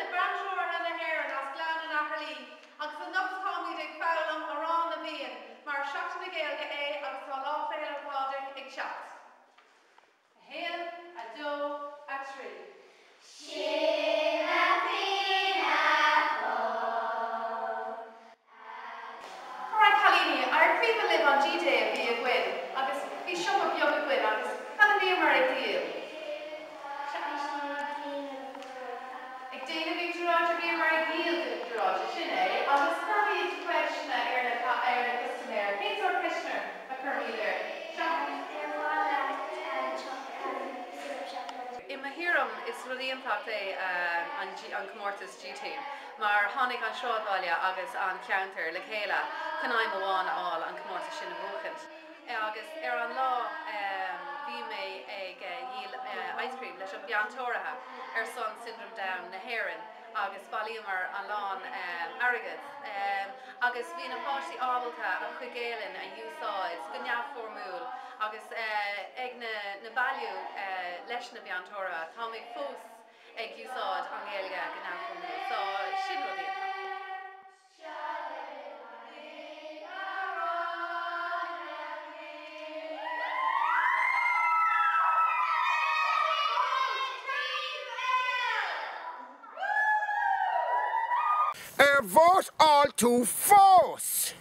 na Branshore na Heron as Glan and Aherley, agus an nux Tommy dig Fowlam around the Vian, mar Shachta na Gaelga agus tá láfeil ar fáidir ag seacht. A hail, a do, a trí. Alright, Kalini, our people live on G-Day of Via Gwyn, agus bhí siop of Yoga Gwyn, agus can bhí mar ag díl? Ag déanamh ag dúráid bhí mar ag díl dúráid, sin é, agus carbhíad question ar na customer. Céint o'r Krishner a cyrmi there? In Mahiram is really impacted on Comortas GT. Maar hannig an Shrodvalia agus an counter le Chéile Canaim Awan all an Comortas sin Buchent. Agus an law bhí mé ag yield ice cream leis an Biantoraha son syndrome down na Heron agus Ballimar an lawn Arrogance. Agus bhí na páistí ábalta an chuigéilin a úsáid gneamh formúil agus ag na bailú leis na Biantora tá mé fós ag úsáid an Gaeilge gneamh formúil. So sin rudí. Vote all to force.